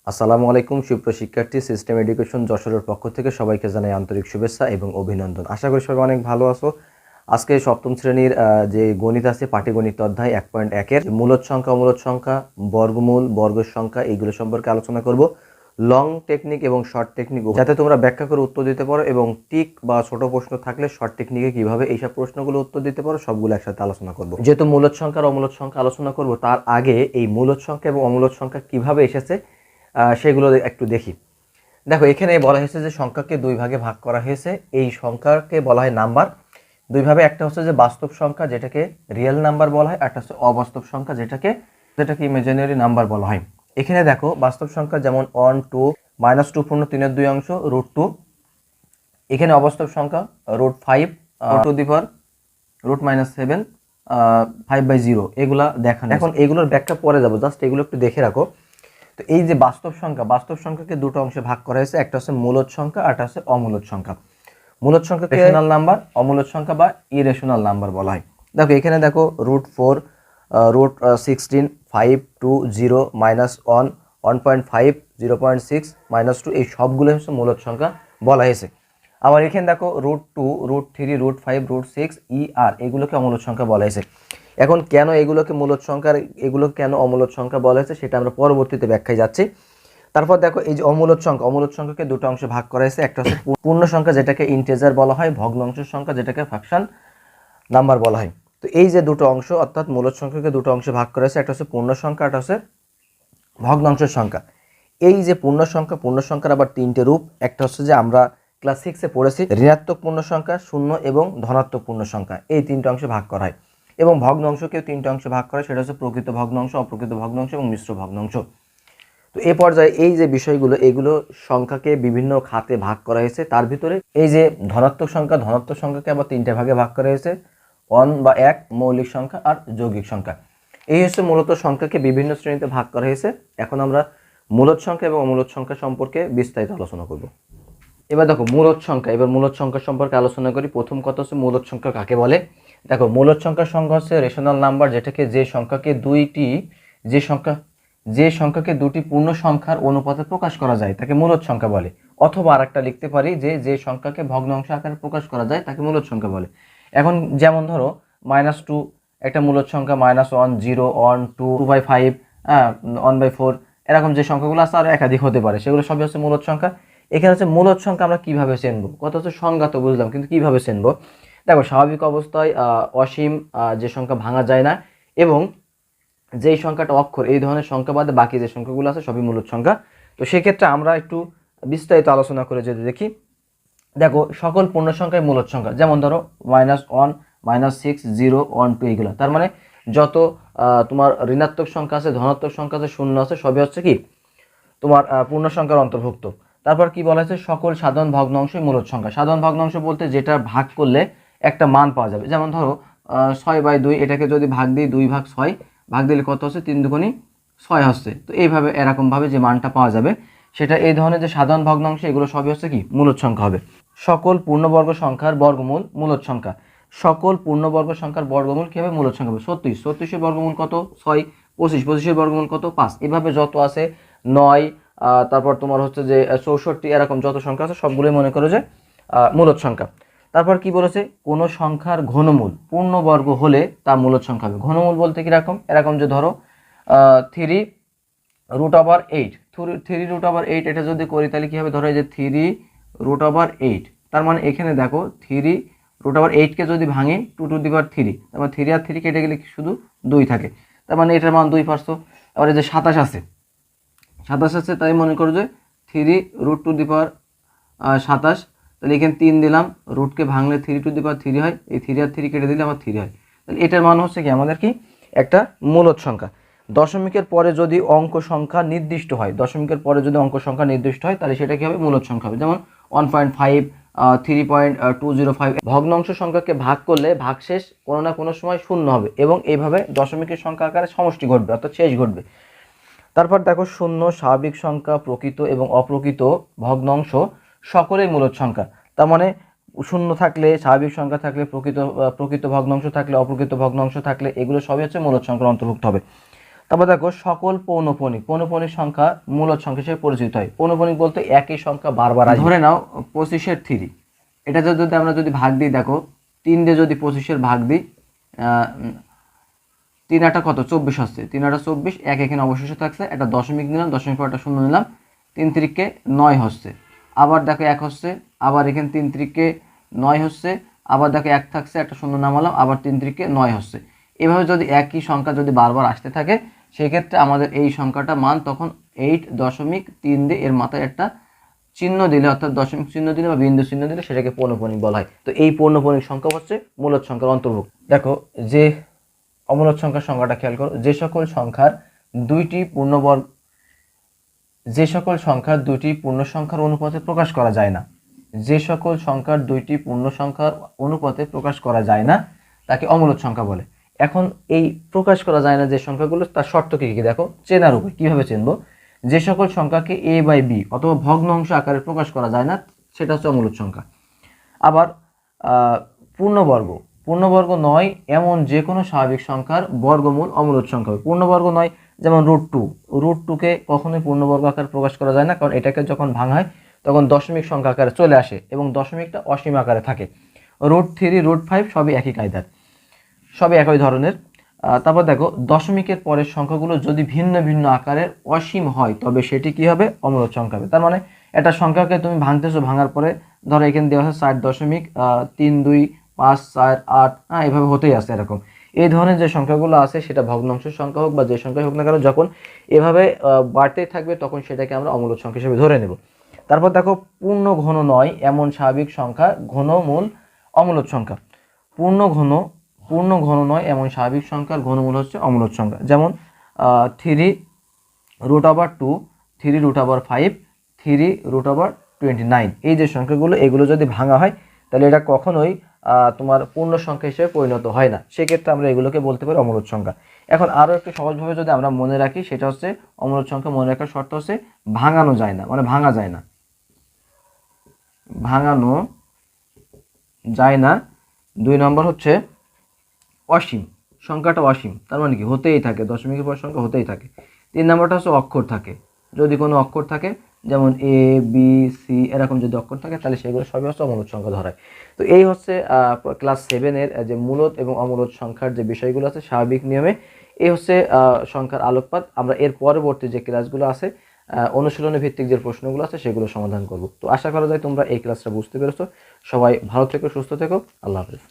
আসসালামু আলাইকুম সুপ্রিয় শিক্ষার্থী, সিস্টেম এডুকেশন যশোরের পক্ষ থেকে সবাইকে জানাই আন্তরিক শুভেচ্ছা এবং অভিনন্দন। আশা করি সবাই অনেক ভালো আছো। আজকে সপ্তম শ্রেণীর যে গণিত আছে, পাটিগণিত অধ্যায় 1.1 এর মূলদ সংখ্যা, অমূলদ সংখ্যা, বর্গমূল, বর্গের সংখ্যা এইগুলো সম্পর্কে আলোচনা করব। লং টেকনিক এবং শর্ট টেকনিক, যাতে তোমরা ব্যাখ্যা করে উত্তর দিতে পারো এবং টিক বা ছোট প্রশ্ন থাকলে শর্ট টেকনিকে কিভাবে এইসব প্রশ্নগুলো উত্তর দিতে পারো সবগুলো একসাথে আলোচনা করব। যেহেতু মূলদ সংখ্যা আর অমূলদ সংখ্যা আলোচনা করব, তার আগে এই মূলদ সংখ্যা এবং অমূলদ সংখ্যা কিভাবে এসেছে সেগুলো একটু দেখি। দেখো, এখানে বলা হয়েছে যে সংখ্যাকে দুই ভাগে ভাগ করা হয়েছে। এই সংখ্যাকে বলা হয় নাম্বার দুইভাবে। একটা হচ্ছে যে বাস্তব সংখ্যা, যেটাকে রিয়েল নাম্বার বলা হয়, একটা হচ্ছে অবাস্তব সংখ্যা, যেটাকে ইমাজিনারি নাম্বার বলা হয়। এখানে দেখো, বাস্তব সংখ্যা যেমন 1, 2, -2 পূর্ণ 3/2 অংশ, √2। এখানে অবাস্তব সংখ্যা √5, √7, 5/0, এগুলা দেখানো। এখন এগুলোর ব্যাখ্যা পরে যাবো, জাস্ট এগুলো একটু দেখে রাখো। তো এই যে বাস্তব সংখ্যাকে দুটো অংশে ভাগ করা হয়েছে, একটা হচ্ছে মূলদ সংখ্যা আর একটা হচ্ছে অমূলদ সংখ্যা। মূলদ সংখ্যাকে রেশনাল নাম্বার, অমূলদ সংখ্যা বা ইরেশনাল নাম্বার বলা হয়। দেখো, এখানে দেখো √4, √16, 5, 2, 0, -1, 1.5, 0.6, -2, এই সবগুলো হচ্ছে মূলদ সংখ্যা বলা হয়েছে। আবার এখানে দেখো √2, √3, √5, √6, এগুলোকে অমূলদ সংখ্যা বলা হয়েছে। এখন কেন এগুলোকে মূলদ সংখ্যা আর এগুলো কেন অমূলদ সংখ্যা বলা হয়েছে সেটা আমরা পরবর্তীতে ব্যাখ্যায় যাচ্ছি। তারপর দেখো, এই যে অমূলদ সংখ্যাকে দুটো অংশে ভাগ করা হয়েছে। একটা হচ্ছে পূর্ণ সংখ্যা, যেটাকে ইন্টিজার বলা হয়, ভগ্নাংশের সংখ্যা, যেটাকে ফ্র্যাকশন নাম্বার বলা হয়। তো এই যে দুটো অংশ, অর্থাৎ মূলদ সংখ্যাকে দুটো অংশে ভাগ করা হয়েছে, একটা হচ্ছে পূর্ণ সংখ্যা, একটা হচ্ছে ভগ্নাংশের সংখ্যা। এই যে পূর্ণ সংখ্যার আবার তিনটে রূপ। একটা হচ্ছে যে আমরা ক্লাস 6-এ পড়েছি, ঋণাত্মক পূর্ণ সংখ্যা, শূন্য এবং ধনাত্মক পূর্ণ সংখ্যা, এই তিনটে অংশে ভাগ করা হয়। এবং ভগ্নাংশকেও তিনটে অংশে ভাগ করা হয়, সেটা হচ্ছে প্রকৃত ভগ্নাংশ, অপ্রকৃত ভগ্নাংশ এবং মিশ্র ভগ্নাংশ। তো এ পর্যায়ে এই যে বিষয়গুলো, এগুলো সংখ্যাকে বিভিন্ন খাতে ভাগ করা হয়েছে। তার ভিতরে এই যে ধনাত্মক সংখ্যাকে আবার তিনটে ভাগে ভাগ করা হয়েছে, 1 বা 1, মৌলিক সংখ্যা আর যৌগিক সংখ্যা। এই হচ্ছে মূলত সংখ্যাকে বিভিন্ন শ্রেণীতে ভাগ করা হয়েছে। এখন আমরা মূলদ সংখ্যা এবং অমূলদ সংখ্যা সম্পর্কে বিস্তারিত আলোচনা করব। এবার দেখো মূলদ সংখ্যা সম্পর্কে আলোচনা করি। প্রথম কথা হচ্ছে মূলদ সংখ্যা কাকে বলে। দেখো, মূলদ সংখ্যার সংখ্যা হচ্ছে রেশনাল নাম্বার, যেটাকে যে সংখ্যাকে দুটি পূর্ণ সংখ্যার অনুপাতে প্রকাশ করা যায় তাকে মূলদ সংখ্যা বলে। অথবা আরেকটা লিখতে পারি, যে সংখ্যাকে ভগ্নাংশ আকারে প্রকাশ করা যায় তাকে মূলদ সংখ্যা বলে। এখন যেমন ধরো -2 একটা মূলদ সংখ্যা, -1, 0, 1, 2, 2/5, 1/4, এরকম যে সংখ্যাগুলো আছে আর একাধিক হতে পারে, সেগুলো সবই হচ্ছে মূলদ সংখ্যা। এখানে হচ্ছে মূলদ সংখ্যা আমরা কিভাবে চিনবো, কত হচ্ছে সংজ্ঞা তো বুঝলাম, কিন্তু কিভাবে চিনবো। দেখো, স্বাভাবিক অবস্থায় অসীম যে সংখ্যা ভাঙা যায় না, এবং যেই সংখ্যাটা অক্ষর, এই ধরনের সংখ্যা বাদে বাকি যে সংখ্যাগুলো আছে সবই মূলদ সংখ্যা। তো সেক্ষেত্রে আমরা একটু বিস্তারিত আলোচনা করে যদি দেখি, দেখো সকল পূর্ণ সংখ্যাই মূলদ সংখ্যা। যেমন ধরো -1, -6, 0, 1, 2, এইগুলো। তার মানে যত তোমার ঋণাত্মক সংখ্যা আছে, ধনাত্মক সংখ্যা আছে, শূন্য আছে, সবই হচ্ছে কি তোমার পূর্ণ সংখ্যার অন্তর্ভুক্ত। তারপর কি বলা হয়েছে, সকল সাধারণ ভগ্নাংশই মূলদ সংখ্যা। সাধারণ ভগ্নাংশ বলতে যেটা ভাগ করলে একটা মান পাওয়া যাবে। যেমন ধরো 6/2, এটাকে যদি ভাগ দিই, 2/6 ভাগ দিলে কত হচ্ছে, 3 দুগুণী 6 হচ্ছে। তো এইভাবে এরকমভাবে যে মানটা পাওয়া যাবে, সেটা এই ধরনের যে সাধারণ ভগ্নাংশ, এগুলো সবই হচ্ছে কি মূলদ সংখ্যা হবে। সকল পূর্ণবর্গ সংখ্যার বর্গমূল মূলদ সংখ্যা। সকল পূর্ণবর্গ সংখ্যার বর্গমূল কি হবে, মূলদ সংখ্যা হবে। 36 এর বর্গমূল কত, 6। 25 এর বর্গমূল কত, 5। এভাবে যত আছে 9, তারপর তোমার হচ্ছে যে 64, এরকম যত সংখ্যা আছে সবগুলোই মনে করো যে মূলদ সংখ্যা। তারপর কি বলেছে, কোন সংখ্যার ঘনমূল পূর্ণবর্গ হলে তা মূলদ সংখ্যা হবে। ঘনমূল বলতে কিরকম, এরকম যে ধরো 3√8, 3√8, এটা যদি করি তাহলে কি হবে, ধরো এই যে 3√8। তার মানে এখানে দেখো 3√8কে যদি ভাঙি 2^3, তার মানে 3 আর 3 কেটে গেলে শুধু 2 থাকে। তার মানে এটার মান 2 পারছো। আবার এই যে 27 আছে, তাই মনে করো যে 3√27। তাহলে এখানে 3 দিলাম, রুটকে ভাঙলে 3^3 হয়, এই 3 আর 3 কেটে দিলে আমার 3 হয়। তাহলে এটার মান হচ্ছে কি আমাদের কি একটা মূলদ সংখ্যা। দশমিকের পরে যদি অঙ্ক সংখ্যা নির্দিষ্ট হয়, তাহলে সেটা কি হবে, মূলদ সংখ্যা হবে। যেমন 1.5, 3.205। ভগ্নাংশ সংখ্যাকে ভাগ করলে ভাগশেষ কোনো না কোনো সময় শূন্য হবে, এবং এইভাবে দশমিকের সংখ্যা আকারে সমষ্টি ঘটবে, অর্থাৎ শেষ ঘটবে। তারপর দেখো, শূন্য, স্বাভাবিক সংখ্যা, প্রকৃত এবং অপ্রকৃত ভগ্নাংশ সকলেই মূলদ সংখ্যা। তার মানে শূন্য থাকলে, স্বাভাবিক সংখ্যা থাকলে, প্রকৃত ভগ্নাংশ থাকলে, অপ্রকৃত ভগ্নাংশ থাকলে, এগুলো সবই হচ্ছে মূলদ সংখ্যার অন্তর্ভুক্ত হবে। তারপর দেখো সকল পৌনঃপুনিক, পৌনঃপুনিক সংখ্যা মূলদ সংখ্যা হিসেবে পরিচিত হয়। পৌনঃপুনিক বলতে একই সংখ্যা বারবার আসবে। ধরে নাও 25-এর 3, এটা যদি আমরা যদি ভাগ দিই, দেখো 3 দিয়ে যদি 25-এর ভাগ দিই, 3 আটা কত 24 হচ্ছে, 3 আটা 24, এক এখানে অবশেষে থাকছে, একটা দশমিক নিলাম, দশমিক পর একটা শূন্য নিলাম, 3 3-কে 9 হচ্ছে। আবার দেখো 1 হচ্ছে, আবার এখানে 3 3-কে 9 হচ্ছে, আবার দেখো 1 থাকছে, একটা শূন্য নামালাম, আবার 3 3-কে 9 হচ্ছে। এভাবে যদি একই সংখ্যা যদি বারবার আসতে থাকে, সেক্ষেত্রে আমাদের এই সংখ্যাটা মান তখন 8.3 দিয়ে এর মাথায় একটা চিহ্ন দিলে, অর্থাৎ দশমিক চিহ্ন দিলে বা বিন্দু চিহ্ন দিলে সেটাকে পৌনঃপুনিক বলা হয়। তো এই পৌনঃপুনিক সংখ্যা হচ্ছে মূলদ সংখ্যার অন্তর্ভুক্ত। দেখো যে অমূলদ সংখ্যার সংখ্যাটা খেয়াল করো, যে সকল সংখ্যার দুইটি পূর্ণ সংখ্যার অনুপাতে প্রকাশ করা যায় না, যে সকল সংখ্যার দুইটি পূর্ণ সংখ্যার অনুপাতে প্রকাশ করা যায় না তাকে অমূলদ সংখ্যা বলে। এখন এই প্রকাশ করা যায় না যে সংখ্যাগুলো, তার শর্ত কি কি দেখো, চেনার উপর। কিভাবে চিনবো? যে সকল সংখ্যাকে a/b অথবা ভগ্নাংশ আকারে প্রকাশ করা যায় না, সেটা হচ্ছে অমূলদ সংখ্যা। আবার পূর্ণবর্গ নয় এমন যে কোনো স্বাভাবিক সংখ্যার বর্গমূল অমূলদ সংখ্যা হবে। পূর্ণবর্গ নয় যেমন √2 কে কখনোই পূর্ণবর্গ আকারে প্রকাশ করা যায় না, কারণ এটাকে যখন ভাঙা হয় তখন দশমিক সংখ্যা আকারে চলে আসে এবং দশমিকটা অসীম আকারে থাকে। √3, √5 সবই একই কায়দার, সবই একই ধরনের। তারপর দেখো দশমিকের পরের সংখ্যাগুলো যদি ভিন্ন ভিন্ন আকারের অসীম হয় তবে সেটি কি হবে? অমূলদ সংখ্যা হবে। তার মানে একটা সংখ্যাকে তুমি ভাঙতেছো, ভাঙার পরে ধরো এখানে দেওয়া আছে 4.32548, এভাবে হতেই আছে এরকম। এই ধরনের যে সংখ্যাগুলো আছে সেটা ভগ্নাংশ সংখ্যা হোক বা যে সংখ্যা হোক না কেন, যখন এভাবে বাড়তেই থাকবে তখন সেটাকে আমরা অমূলদ সংখ্যা হিসেবে ধরে নেব। তারপর দেখো পূর্ণ ঘন নয় এমন স্বাভাবিক সংখ্যা ঘনমূল অমূলদ সংখ্যা। পূর্ণ ঘন নয় এমন স্বাভাবিক সংখ্যার ঘনমূল হচ্ছে অমূলদ সংখ্যা। যেমন 3√2, 3√5, 3√29, এই যে সংখ্যাগুলো, এগুলো যদি ভাঙা হয় তাহলে এটা কখনোই তোমার পূর্ণ সংখ্যা হিসেবে পরিণত হয় না। সেক্ষেত্রে আমরা এগুলোকে বলতে পারি অমূলদ সংখ্যা। এখন আরও একটু সহজভাবে যদি আমরা মনে রাখি, সেটা হচ্ছে অমূলদ সংখ্যা মনে রাখার শর্ত হচ্ছে ভাঙানো যায় না, মানে ভাঙা যায় না, ভাঙানো যায় না। 2 নম্বর হচ্ছে অসীম, সংখ্যাটা অসীম, তার মানে কি হতেই থাকে, দশমিকের পর সংখ্যা হতেই থাকে। 3 নম্বরটা হচ্ছে অক্ষর থাকে, যদি কোনো অক্ষর থাকে যেমন a b c এরকম যদি অক্ষর থাকে তাহলে সেগুলো সবই হচ্ছে অমূলদ সংখ্যা ধরায়। তো এই হচ্ছে ক্লাস 7-এর যে মূলদ এবং অমূলদ সংখ্যার যে বিষয়গুলো আছে স্বাভাবিক নিয়মে, এই হচ্ছে সংখ্যার আলোকপাত। আমরা এর পরবর্তী যে ক্লাসগুলো আছে অনুশীলনী ভিত্তিক যে প্রশ্নগুলো আছে সেগুলো সমাধান করব। তো আশা করা যায় তোমরা এই ক্লাসটা বুঝতে পেরেছো। সবাই ভালো থেকো, সুস্থ থেকো, আল্লাহ হাফেজ।